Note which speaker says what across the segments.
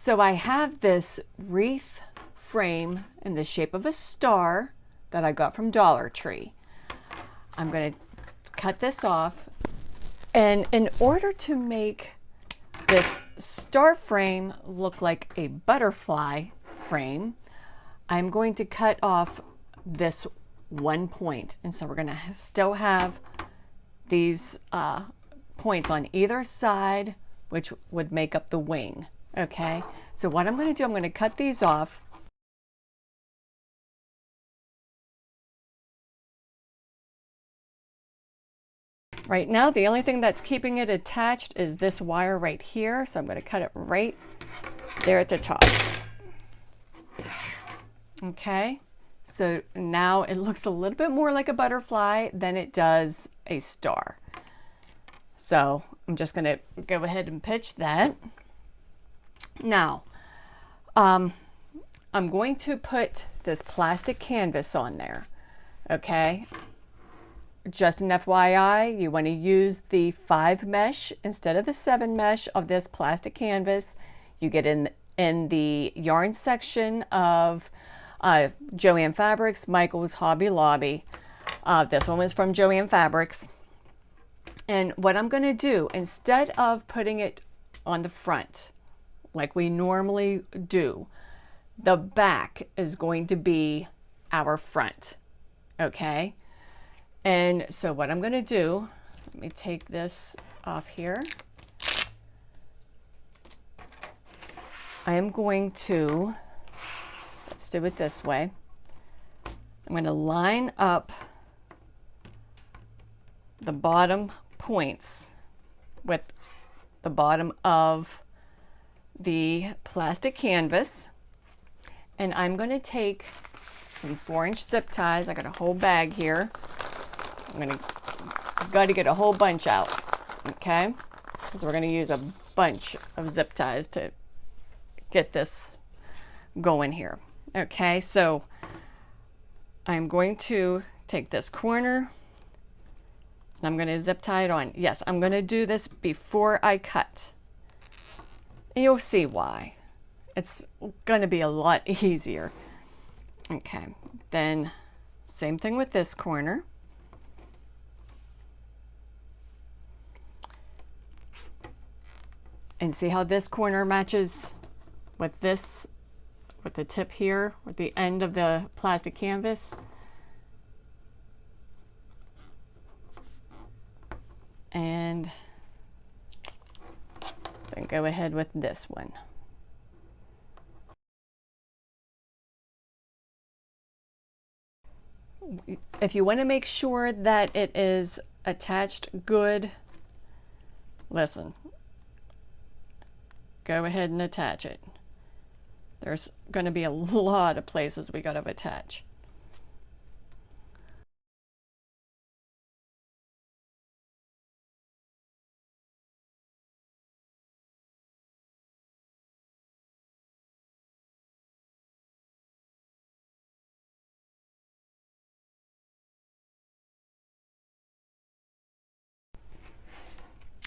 Speaker 1: So I have this wreath frame in the shape of a star that I got from Dollar Tree. I'm going to cut this off, and in order to make this star frame look like a butterfly frame, I'm going to cut off this one point. And so we're going to still have these points on either side, which would make up the wing. Okay, so what I'm going to do, I'm going to cut these off. Right now, the only thing that's keeping it attached is this wire right here. So I'm going to cut it right there at the top. Okay, so now it looks a little bit more like a butterfly than it does a star. So I'm just going to go ahead and pitch that. Now, I'm going to put this plastic canvas on there. Okay. Just an FYI, you want to use the 5 mesh instead of the 7 mesh of this plastic canvas. You get in the yarn section of Joann Fabrics, Michael's, Hobby Lobby. This one was from Joann Fabrics. And what I'm going to do, instead of putting it on the front like we normally do, the back is going to be our front. Okay. And so what I'm going to do, let me take this off here. I am going to, let's do it this way. I'm going to line up the bottom points with the bottom of the plastic canvas. And I'm going to take some 4-inch zip ties. I got a whole bag here. Got to get a whole bunch out, okay? Because we're going to use a bunch of zip ties to get this going here. Okay, so I'm going to take this corner and I'm going to zip tie it on. Yes, I'm going to do this before I cut. And you'll see why. It's going to be a lot easier. Okay, then same thing with this corner. And see how this corner matches with this, with the tip here, with the end of the plastic canvas. And then go ahead with this one. If you want to make sure that it is attached good, listen. Go ahead and attach it. There's going to be a lot of places we got to attach.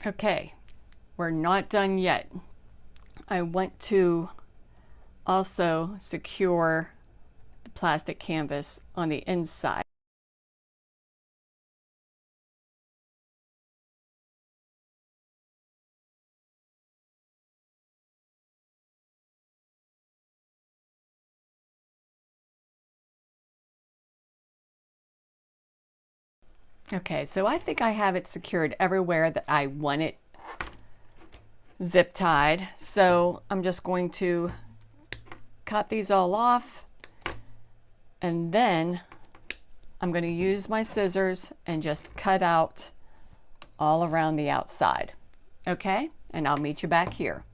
Speaker 1: Okay, we're not done yet. I want to also secure the plastic canvas on the inside. Okay, so I think I have it secured everywhere that I want it zip tied. So I'm just going to cut these all off, and then I'm going to use my scissors and just cut out all around the outside. Okay, and I'll meet you back here.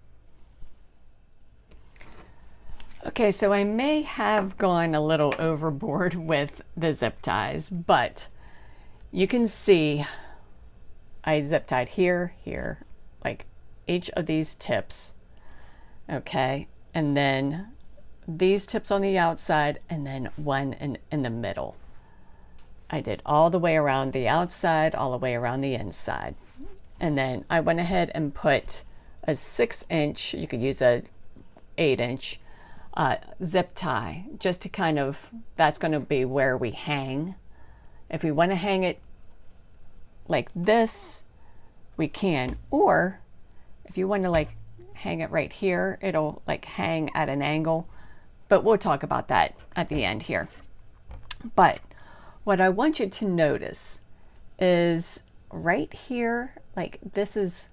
Speaker 1: Okay, so I may have gone a little overboard with the zip ties, but you can see I zip tied here, here, like each of these tips. Okay, and then these tips on the outside, and then one in the middle. I did all the way around the outside, all the way around the inside. And then I went ahead and put a 6-inch, you could use a 8-inch zip tie, just to kind of, that's going to be where we hang. If we want to hang it like this, we can, or if you want to like hang it right here, it'll like hang at an angle, but we'll talk about that at the end here. But what I want you to notice is right here, like this is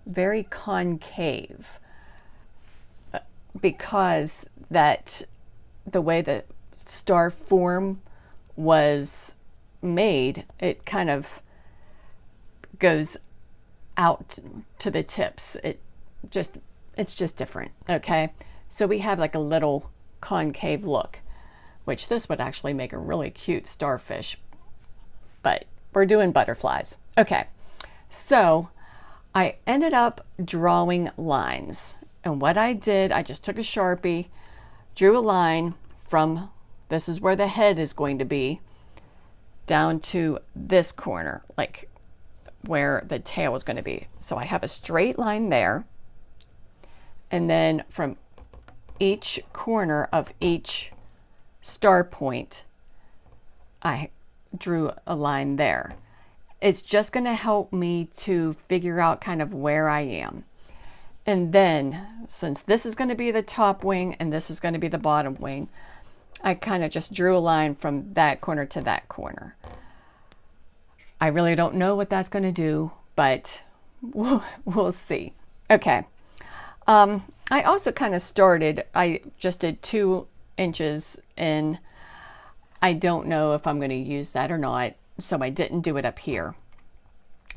Speaker 1: very concave, because that the way the star form was made, it kind of goes out to the tips. It's just different. Okay, so we have like a little concave look, which this would actually make a really cute starfish, but we're doing butterflies. Okay, so I ended up drawing lines, and what I did, I just took a Sharpie, drew a line from, this is where the head is going to be, down to this corner, like where the tail is going to be. So I have a straight line there, and then from each corner of each star point, I drew a line there. It's just going to help me to figure out kind of where I am. And then, since this is going to be the top wing and this is going to be the bottom wing, I kind of just drew a line from that corner to that corner. I really don't know what that's going to do, but we'll see. Okay. I also kind of started, I just did 2 inches in. I don't know if I'm going to use that or not, so I didn't do it up here.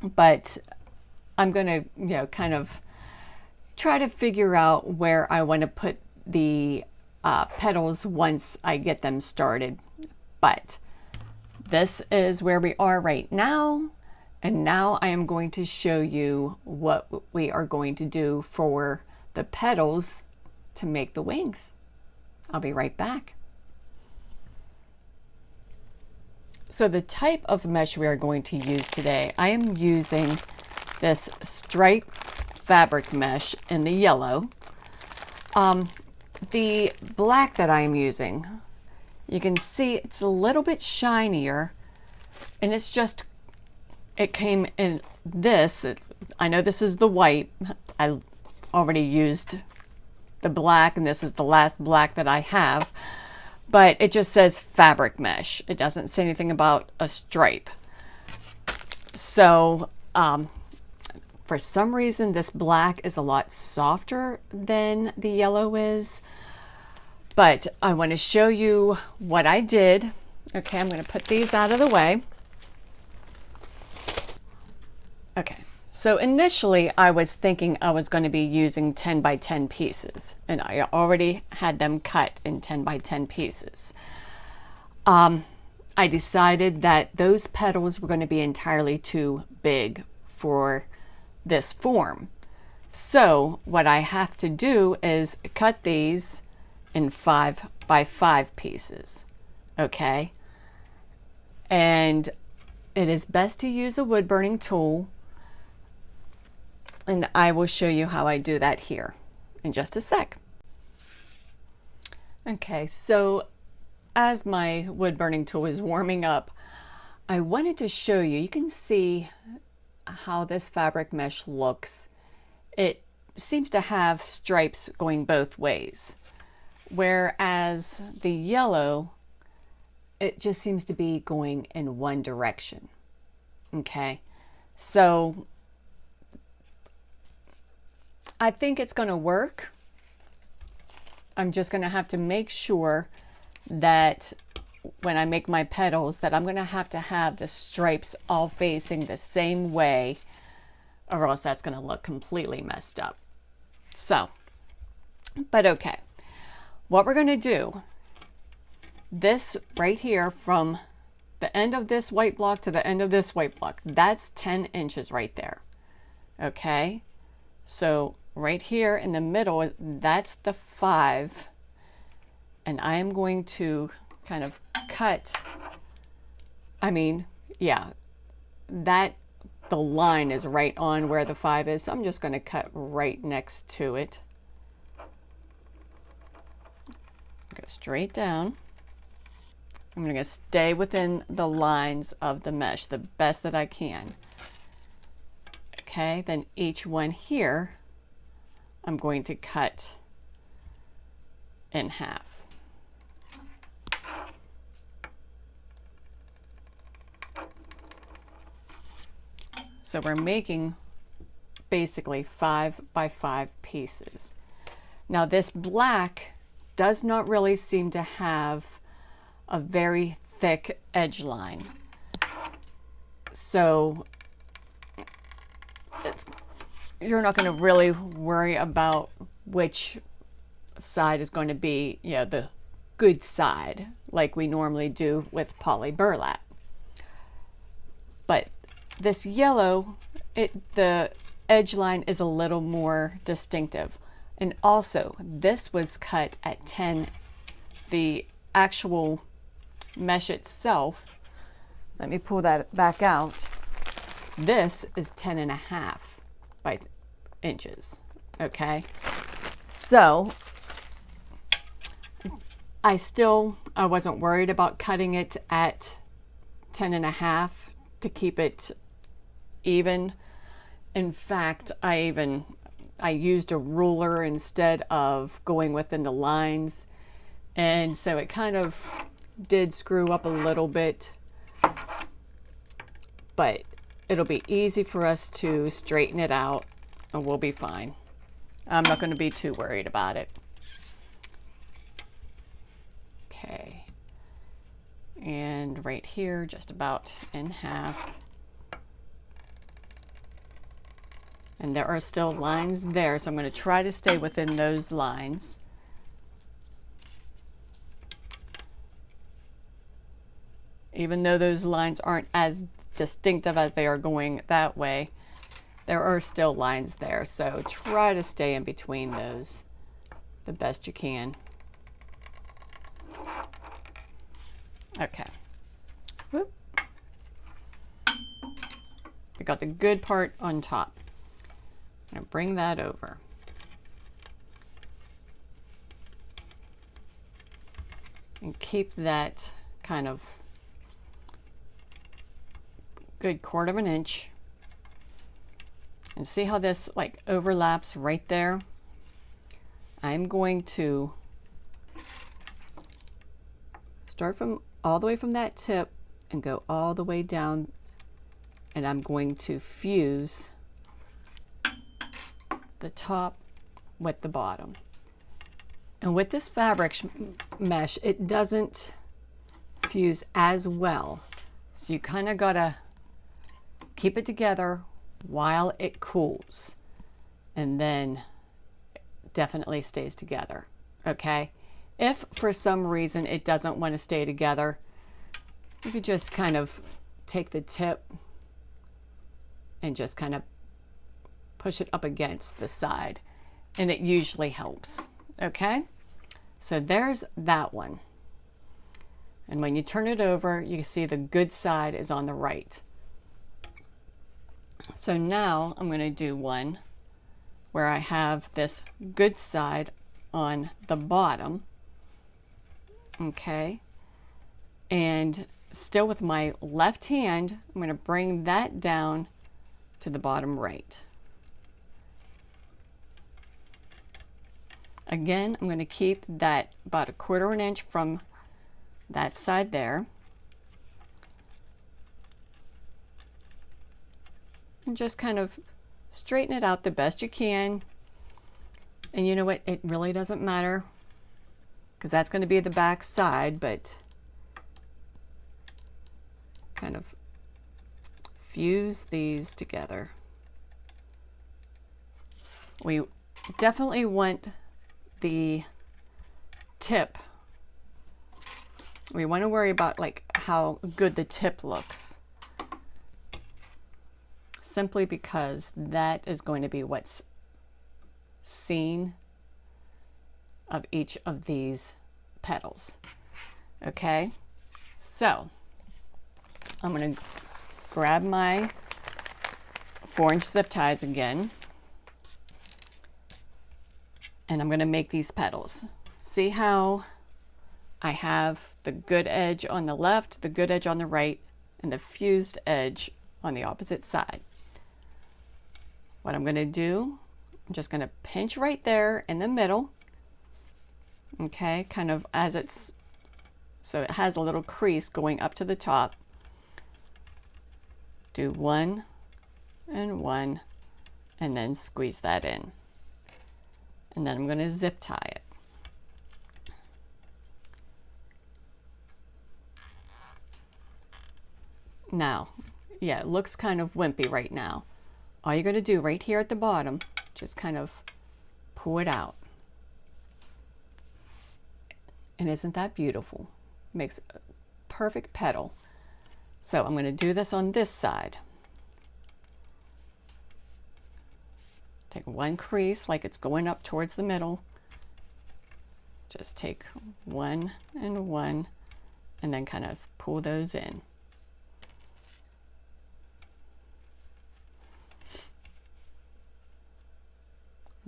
Speaker 1: But I'm going to, you know, kind of try to figure out where I want to put the petals once I get them started. But this is where we are right now. And now I am going to show you what we are going to do for the petals to make the wings. I'll be right back. So the type of mesh we are going to use today, I am using this striped fabric mesh in the yellow. The black that I am using, you can see it's a little bit shinier, and it's just, it came in this. I know this is the white. I already used the black, and this is the last black that I have, but it just says fabric mesh. It doesn't say anything about a stripe. So for some reason this black is a lot softer than the yellow is, but I want to show you what I did. Okay, I'm going to put these out of the way. Okay, so initially I was thinking I was going to be using 10 by 10 pieces, and I already had them cut in 10 by 10 pieces. I decided that those petals were going to be entirely too big for this form. So what I have to do is cut these in 5 by 5 pieces. Okay, and it is best to use a wood burning tool, and I will show you how I do that here in just a sec. Okay, so as my wood burning tool is warming up, I wanted to show you, you can see how this fabric mesh looks. It seems to have stripes going both ways, whereas the yellow, it just seems to be going in one direction. Okay, so I think it's going to work. I'm just going to have to make sure that when I make my petals that I'm going to have the stripes all facing the same way, or else that's going to look completely messed up. So, but okay, what we're going to do, this right here, from the end of this white block to the end of this white block, that's 10 inches right there. Okay, so right here in the middle, that's the 5, and I am going to kind of cut, I mean, yeah, that the line is right on where the 5 is, so I'm just going to cut right next to it. straight down. I'm going to stay within the lines of the mesh the best that I can. Okay, then each one here, I'm going to cut in half. So we're making basically 5 by 5 pieces. Now this black does not really seem to have a very thick edge line. So you're not going to really worry about which side is going to be, you know, the good side like we normally do with poly burlap. But this yellow, the edge line is a little more distinctive. And also, this was cut at 10. The actual mesh itself, let me pull that back out. This is 10.5 by inches. Okay. So I wasn't worried about cutting it at 10.5 to keep it even. In fact, I used a ruler instead of going within the lines, and so it kind of did screw up a little bit, but it'll be easy for us to straighten it out and we'll be fine. I'm not going to be too worried about it. Okay, and right here, just about in half. And there are still lines there, so I'm going to try to stay within those lines. Even though those lines aren't as distinctive as they are going that way, there are still lines there, so try to stay in between those the best you can. Okay. Whoop. We got the good part on top. I'm going to bring that over. And keep that kind of good 1/4 inch. And see how this like overlaps right there? I'm going to start from all the way from that tip and go all the way down, and I'm going to fuse the top with the bottom. And with this fabric mesh, it doesn't fuse as well, so you kind of gotta keep it together while it cools, and then it definitely stays together. Okay, if for some reason it doesn't want to stay together, you could just kind of take the tip and just kind of push it up against the side, and it usually helps. Okay, so there's that one. And when you turn it over, you can see the good side is on the right. So now I'm going to do one where I have this good side on the bottom. Okay, and still with my left hand, I'm going to bring that down to the bottom right. Again, I'm going to keep that about 1/4 inch from that side there. And just kind of straighten it out the best you can. And you know what? It really doesn't matter, because that's going to be the back side, but kind of fuse these together. We definitely want the tip. We want to worry about like how good the tip looks, simply because that is going to be what's seen of each of these petals. Okay, so I'm going to grab my 4-inch zip ties again, and I'm going to make these petals. See how I have the good edge on the left, the good edge on the right, and the fused edge on the opposite side. What I'm going to do, I'm just going to pinch right there in the middle, okay, kind of as it's, so it has a little crease going up to the top. Do one and one, and then squeeze that in. And then I'm going to zip tie it. Now, yeah, it looks kind of wimpy right now. All you're going to do right here at the bottom, just kind of pull it out. And isn't that beautiful? Makes a perfect petal. So I'm going to do this on this side. Take one crease like it's going up towards the middle. Just take one and one, and then kind of pull those in.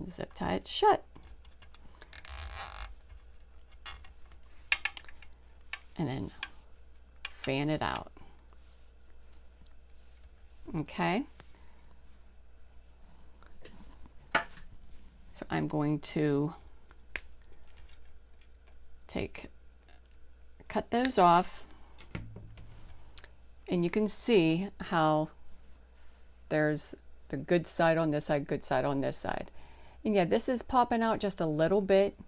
Speaker 1: Zip tie it shut. And then fan it out. Okay. So I'm going to cut those off, and you can see how there's the good side on this side, good side on this side. And yeah, this is popping out just a little bit.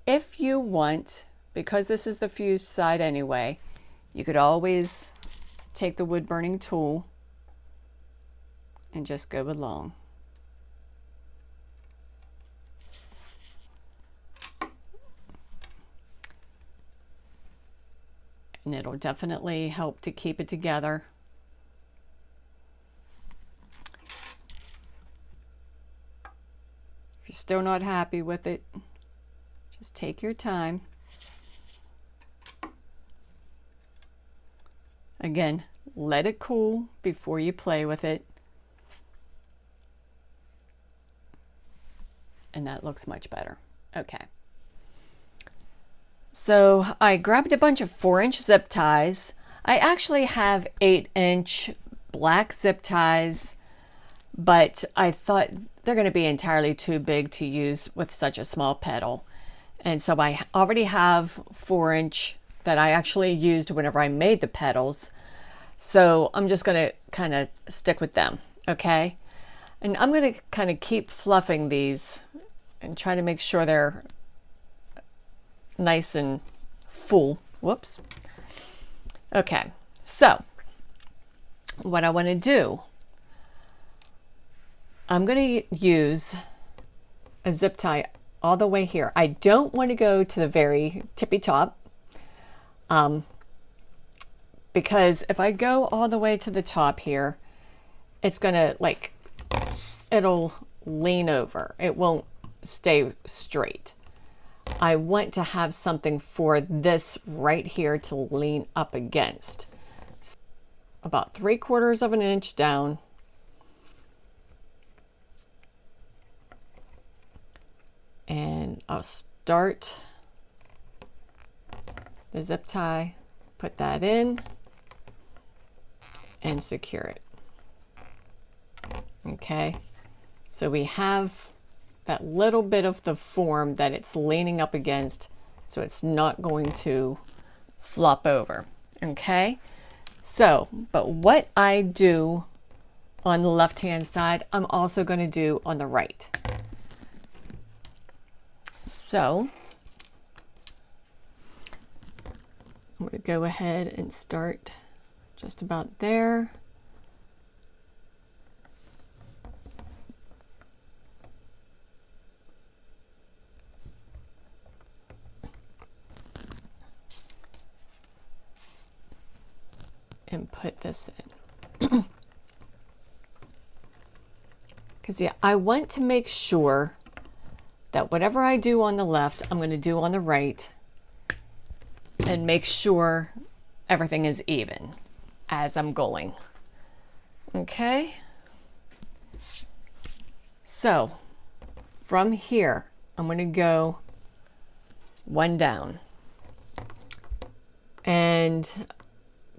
Speaker 1: If you want, because this is the fused side anyway, you could always take the wood burning tool and just go along. And it'll definitely help to keep it together. If you're still not happy with it, just take your time. Again, let it cool before you play with it. And that looks much better. Okay. So I grabbed a bunch of 4-inch zip ties. I actually have 8-inch black zip ties, but I thought they're going to be entirely too big to use with such a small petal. And so I already have 4-inch that I actually used whenever I made the petals. So I'm just going to kind of stick with them, okay? And I'm going to kind of keep fluffing these and try to make sure they're nice and full. Whoops. Okay, so what I want to do, I'm going to use a zip tie all the way here. I don't want to go to the very tippy top, because if I go all the way to the top here, it's going to it'll lean over. It won't stay straight. I want to have something for this right here to lean up against. So about 3/4 of an inch down. And I'll start the zip tie, put that in, and secure it. Okay, so we have that little bit of the form that it's leaning up against, so it's not going to flop over. Okay, so but what I do on the left hand side, I'm also going to do on the right. So I'm going to go ahead and start just about there. And put this in. Because yeah, I want to make sure that whatever I do on the left, I'm going to do on the right, and make sure everything is even as I'm going. Okay? So from here, I'm going to go one down. And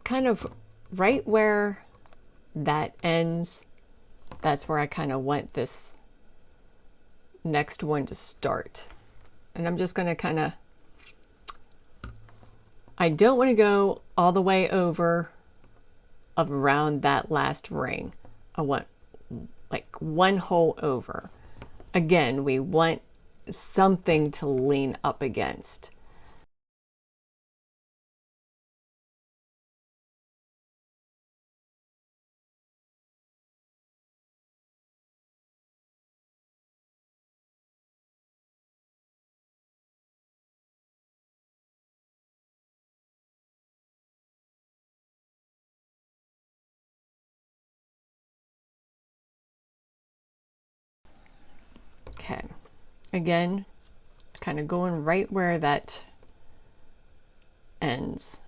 Speaker 1: kind of right where that ends, that's where I kind of want this next one to start. And I'm just going to kind of, I don't want to go all the way over around that last ring. I want like one hole over. Again, we want something to lean up against. Okay, again, kind of going right where that ends.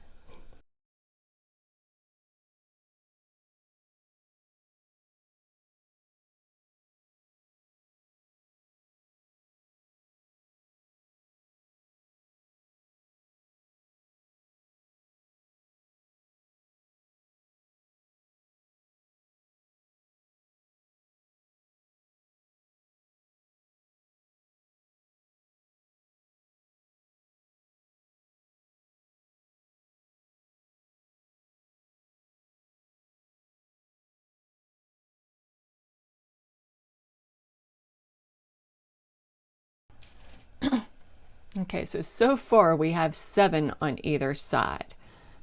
Speaker 1: Okay, so far we have 7 on either side.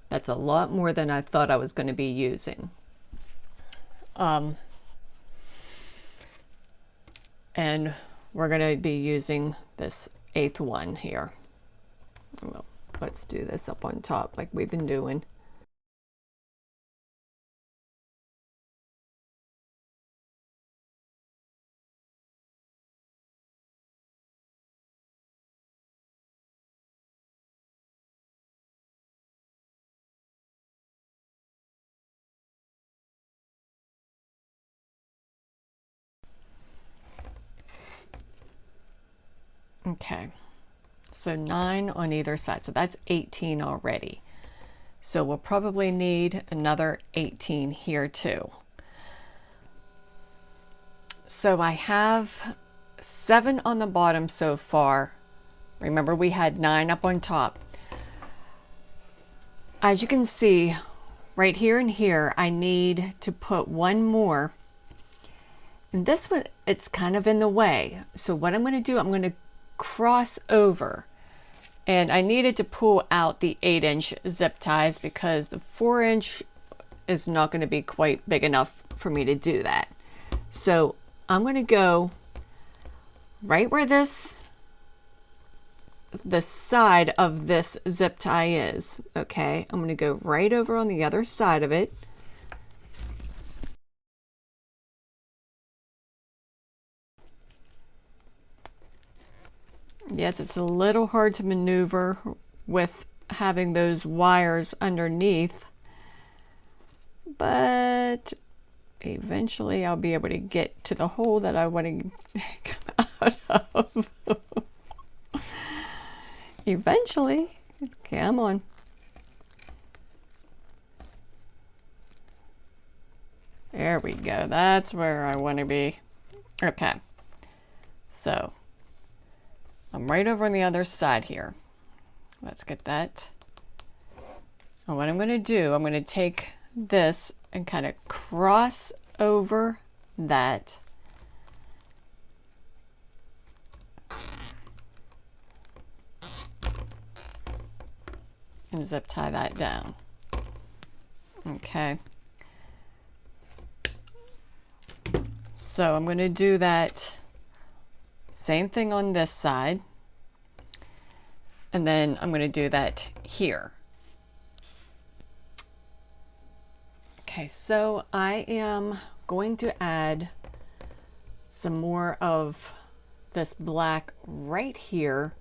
Speaker 1: That's a lot more than I thought I was going to be using. And we're going to be using this 8th one here. Well, let's do this up on top like we've been doing. Okay, so 9 on either side, so that's 18 already. So we'll probably need another 18 here too. So I have 7 on the bottom so far. Remember, we had 9 up on top. As you can see, right here and here, I need to put one more. And this one, it's kind of in the way. So what I'm going to do, I'm going to cross over. And I needed to pull out the 8-inch zip ties because the 4-inch is not going to be quite big enough for me to do that. So I'm going to go right where the side of this zip tie is. Okay, I'm going to go right over on the other side of it. Yes, it's a little hard to maneuver with having those wires underneath, but eventually I'll be able to get to the hole that I want to come out of. Eventually. Come on. There we go. That's where I want to be. Okay. So I'm right over on the other side here. Let's get that. And what I'm going to do, I'm going to take this and kind of cross over that. And zip tie that down. Okay. So I'm going to do that same thing on this side. And then I'm going to do that here. Okay, so I am going to add some more of this black right here,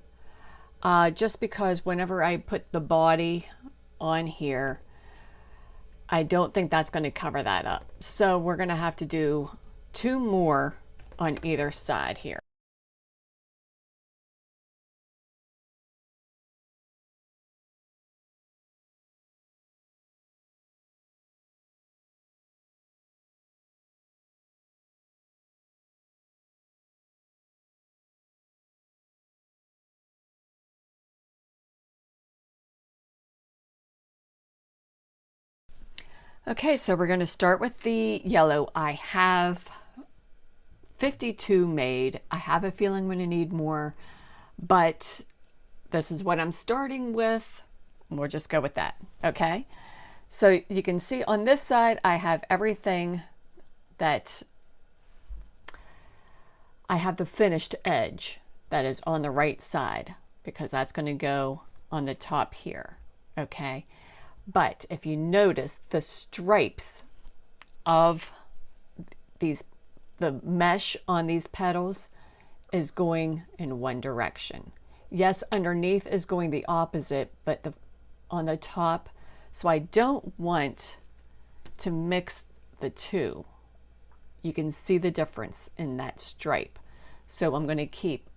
Speaker 1: just because whenever I put the body on here, I don't think that's going to cover that up. So we're going to have to do 2 more on either side here. Okay, so we're going to start with the yellow. I have 52 made. I have a feeling I'm going to need more, but this is what I'm starting with. We'll just go with that. Okay, so you can see on this side I have everything that I have the finished edge that is on the right side, because that's going to go on the top here. Okay, but if you notice, the stripes of these, the mesh on these petals is going in one direction. Yes, underneath is going the opposite, but on the top. So I don't want to mix the two. You can see the difference in that stripe. So I'm going to keep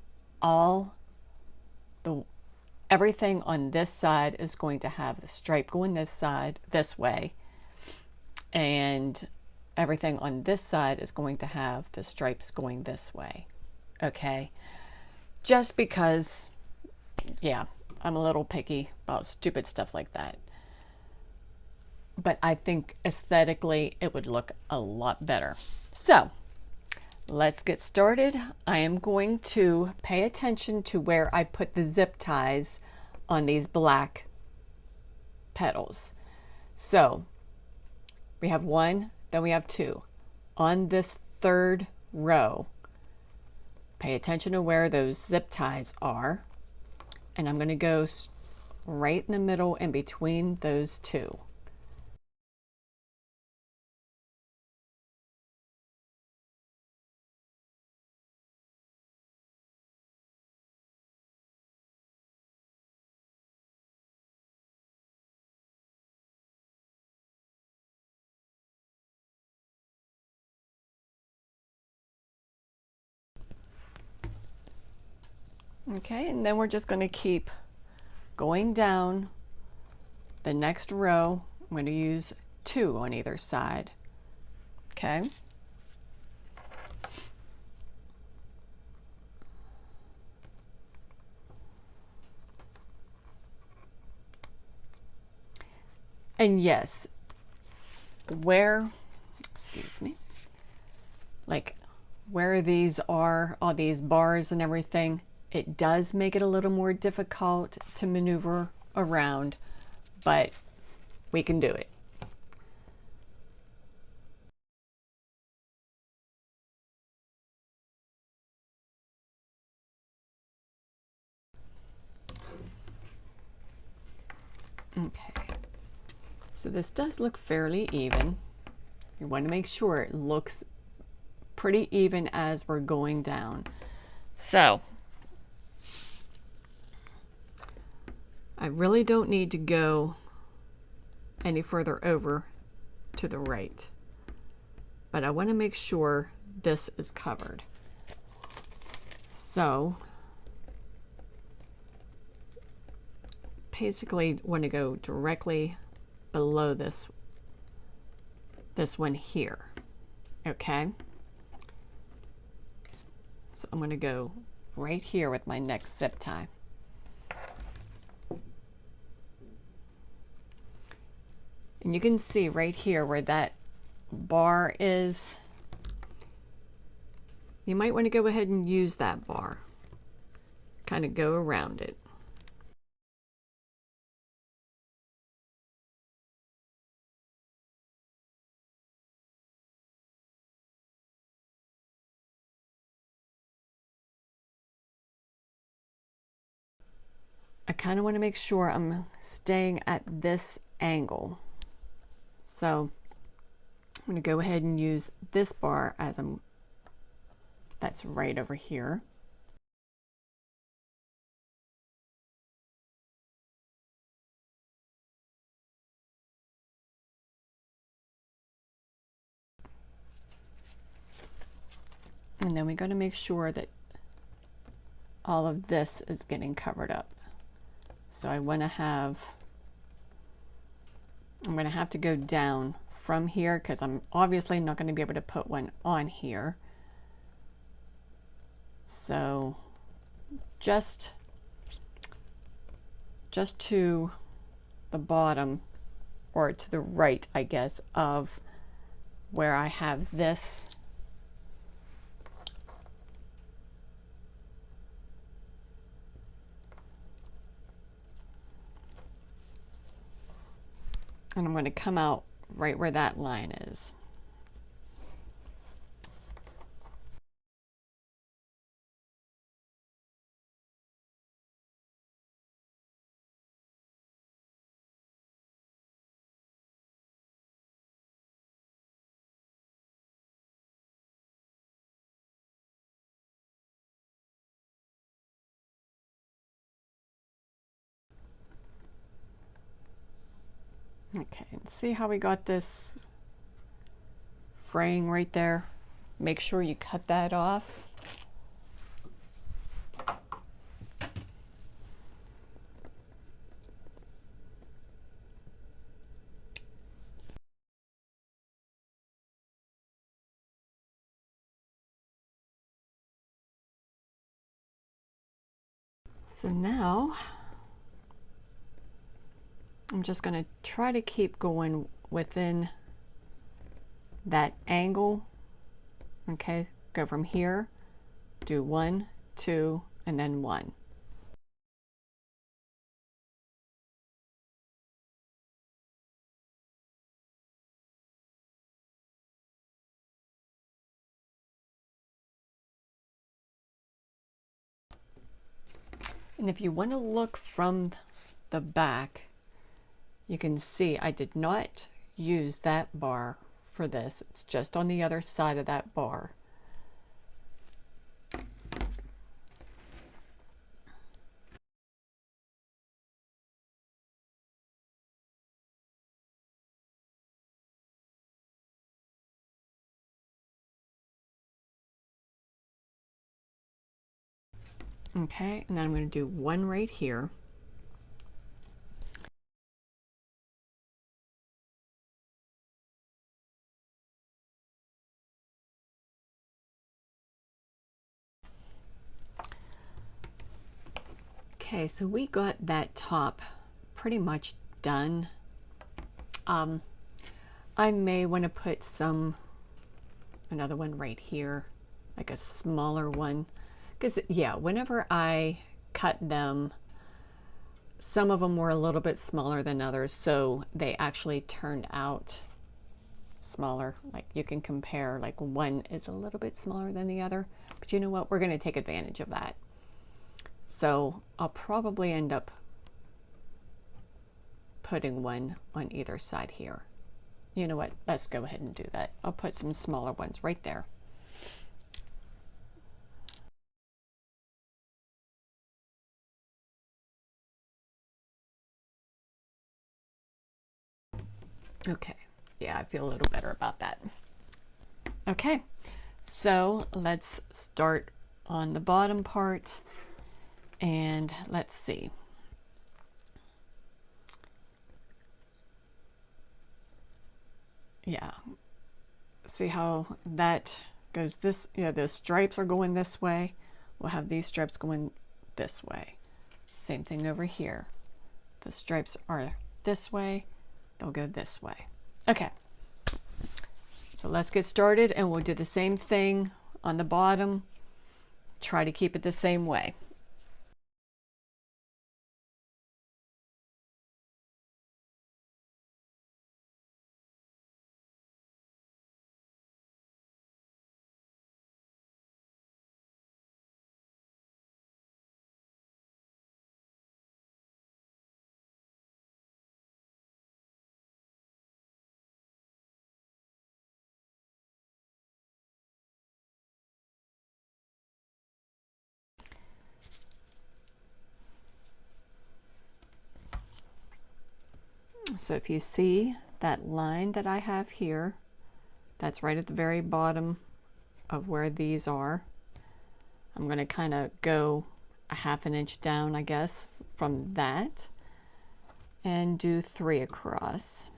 Speaker 1: everything on this side is going to have the stripe going this side, this way, and everything on this side is going to have the stripes going this way. Okay, just because, yeah, I'm a little picky about stupid stuff like that, but I think aesthetically it would look a lot better. So let's get started. I am going to pay attention to where I put the zip ties on these black petals. So we have one, then we have two. On this third row, pay attention to where those zip ties are, and I'm going to go right in the middle in between those two. Okay, and then we're just going to keep going down the next row. I'm going to use two on either side. Okay. And yes, excuse me, like where these are, all these bars and everything, it does make it a little more difficult to maneuver around, but we can do it. Okay, so this does look fairly even. You want to make sure it looks pretty even as we're going down. So I really don't need to go any further over to the right, but I want to make sure this is covered. So basically want to go directly below this one here. Okay, so I'm going to go right here with my next zip tie. And you can see right here where that bar is, you might want to go ahead and use that bar, kind of go around it. I kind of want to make sure I'm staying at this angle. So I'm going to go ahead and use this bar as that's right over here. And then we got to make sure that all of this is getting covered up. So I'm going to have to go down from here because I'm obviously not going to be able to put one on here. So just to the bottom or to the right, I guess, of where I have this. And I'm going to come out right where that line is. Okay, and see how we got this fraying right there? Make sure you cut that off. So now I'm just going to try to keep going within that angle. Okay, go from here, do 1, 2, and then 1. And if you want to look from the back, you can see I did not use that bar for this. It's just on the other side of that bar. Okay, and then I'm going to do 1 right here. Okay, so we got that top pretty much done. I may want to put another one right here, like a smaller one, because yeah, whenever I cut them, some of them were a little bit smaller than others, so they actually turned out smaller. Like you can compare, like one is a little bit smaller than the other, but you know what, we're going to take advantage of that. So I'll probably end up putting one on either side here. You know what, let's go ahead and do that. I'll put some smaller ones right there. Okay, yeah, I feel a little better about that. Okay, so let's start on the bottom part, and let's see. Yeah, see how that goes this, yeah, the stripes are going this way. We'll have these stripes going this way. Same thing over here. The stripes are this way, they'll go this way. Okay, so let's get started, and we'll do the same thing on the bottom. Try to keep it the same way. So if you see that line that I have here, that's right at the very bottom of where these are. I'm going to kind of go a ½ inch down, I guess, from that, and do 3 across.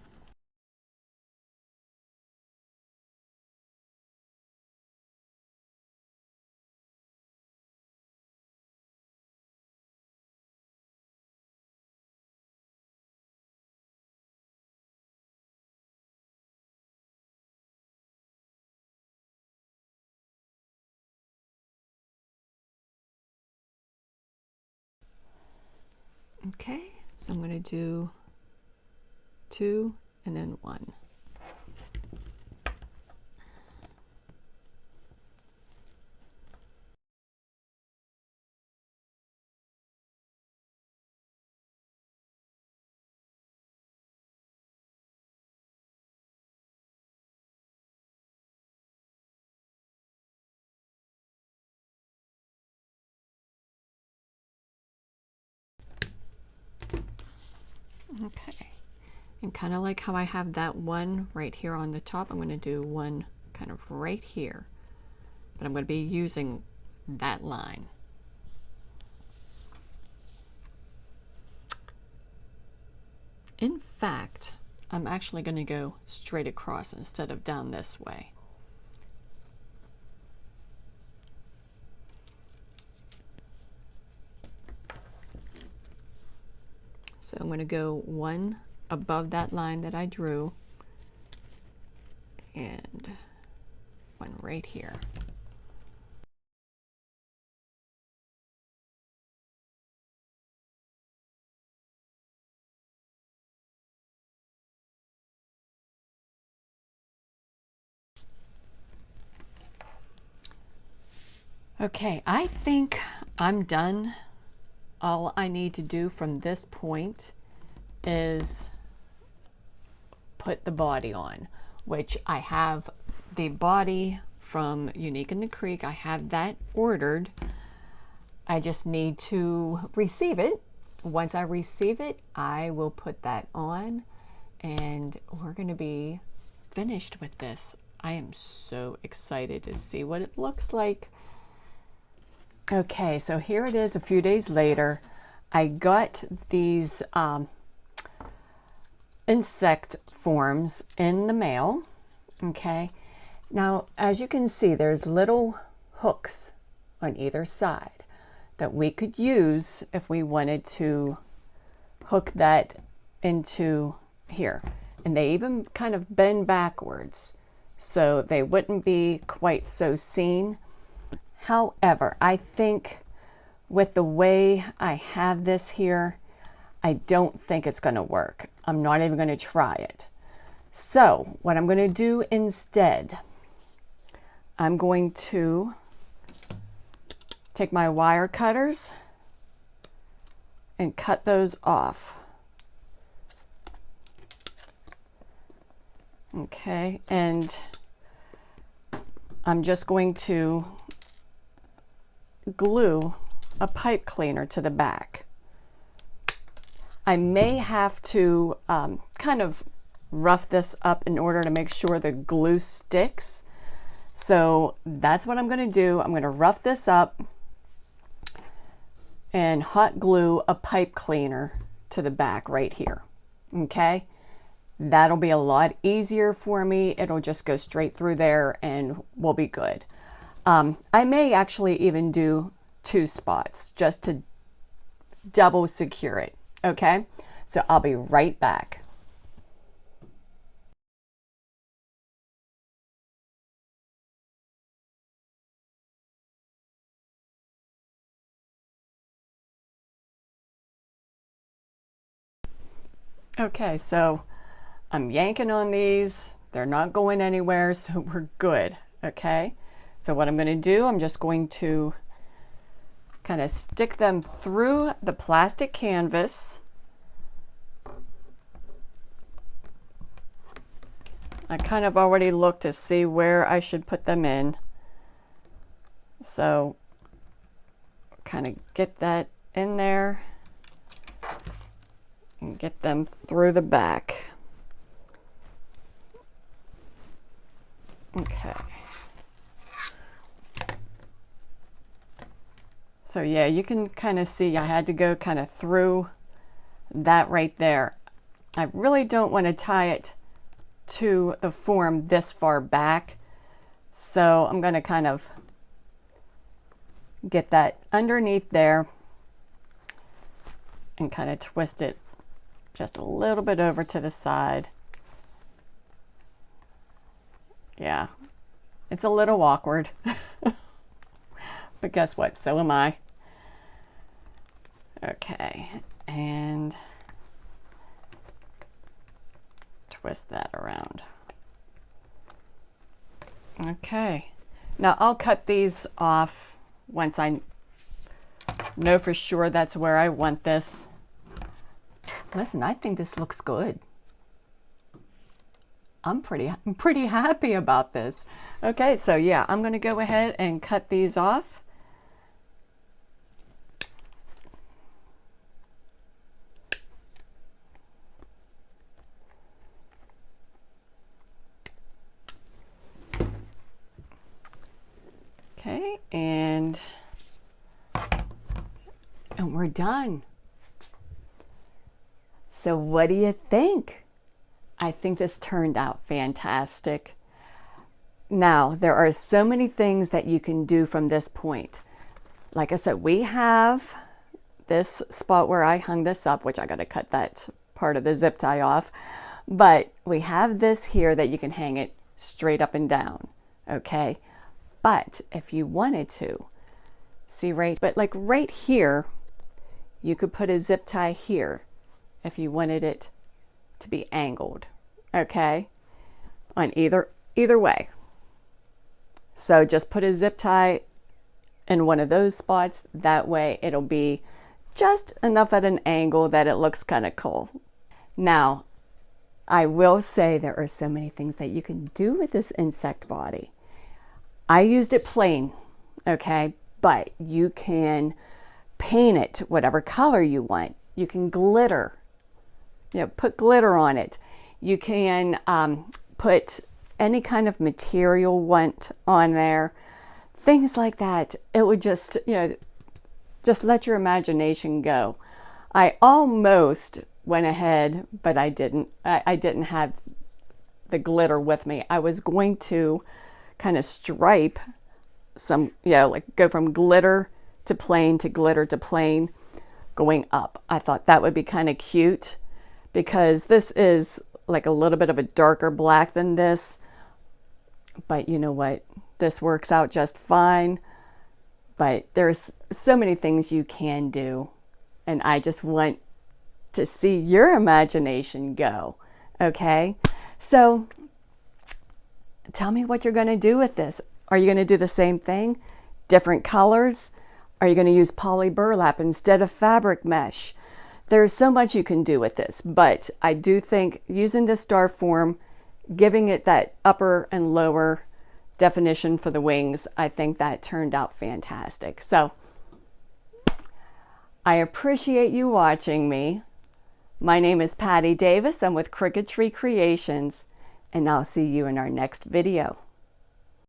Speaker 1: Okay, so I'm going to do 2 and then 1. Okay, and kind of like how I have that one right here on the top, I'm going to do one kind of right here, but I'm going to be using that line. In fact, I'm actually going to go straight across instead of down this way. So I'm going to go one above that line that I drew and one right here. Okay, I think I'm done. All I need to do from this point is put the body on, which I have the body from Unique in the Creek. I have that ordered. I just need to receive it. Once I receive it, I will put that on and we're going to be finished with this. I am so excited to see what it looks like. Okay, so here it is a few days later. I got these insect forms in the mail. Okay, now as you can see, there's little hooks on either side that we could use if we wanted to hook that into here. And they even kind of bend backwards so they wouldn't be quite so seen. However, I think with the way I have this here, I don't think it's going to work. I'm not even going to try it. So what I'm going to do instead, I'm going to take my wire cutters and cut those off. Okay, and I'm just going to glue a pipe cleaner to the back. I may have to kind of rough this up in order to make sure the glue sticks. So that's what I'm going to do. I'm going to rough this up and hot glue a pipe cleaner to the back right here. Okay, that'll be a lot easier for me. It'll just go straight through there and we'll be good. I may actually even do 2 spots just to double secure it. Okay, so I'll be right back. Okay, so I'm yanking on these. They're not going anywhere, so we're good. Okay, so what I'm going to do, I'm just going to kind of stick them through the plastic canvas. I kind of already looked to see where I should put them in. So kind of get that in there and get them through the back. Okay. So yeah, you can kind of see I had to go kind of through that right there. I really don't want to tie it to the form this far back. So I'm going to kind of get that underneath there and kind of twist it just a little bit over to the side. Yeah, it's a little awkward, but guess what? So am I. Okay. Okay, and twist that around. Okay, now I'll cut these off once I know for sure that's where I want this. Listen, I think this looks good. I'm pretty happy about this. Okay, so yeah, I'm gonna go ahead and cut these off. Okay, and we're done. So what do you think? I think this turned out fantastic. Now, there are so many things that you can do from this point. Like I said, we have this spot where I hung this up, which I got to cut that part of the zip tie off. But we have this here that you can hang it straight up and down, okay? But if you wanted to, see right here, you could put a zip tie here if you wanted it to be angled, okay? On either way. So just put a zip tie in one of those spots. That way it'll be just enough at an angle that it looks kind of cool. Now, I will say there are so many things that you can do with this insect body. I used it plain, okay? But you can paint it whatever color you want. You can glitter, put glitter on it. You can put any kind of material want on there, things like that. It would just, just let your imagination go. I almost went ahead, but I didn't. I didn't have the glitter with me. I was going to kind of stripe some, like go from glitter to plain to glitter to plain going up. I thought that would be kind of cute because this is like a little bit of a darker black than this. But you know what? This works out just fine. But there's so many things you can do. And I just want to see your imagination go. Okay? So tell me what you're going to do with this. Are you going to do the same thing? Different colors? Are you going to use poly burlap instead of fabric mesh? There's so much you can do with this, but I do think using this star form, giving it that upper and lower definition for the wings, I think that turned out fantastic. So I appreciate you watching me. My name is Patty Davis. I'm with Crooked Tree Creations, and I'll see you in our next video.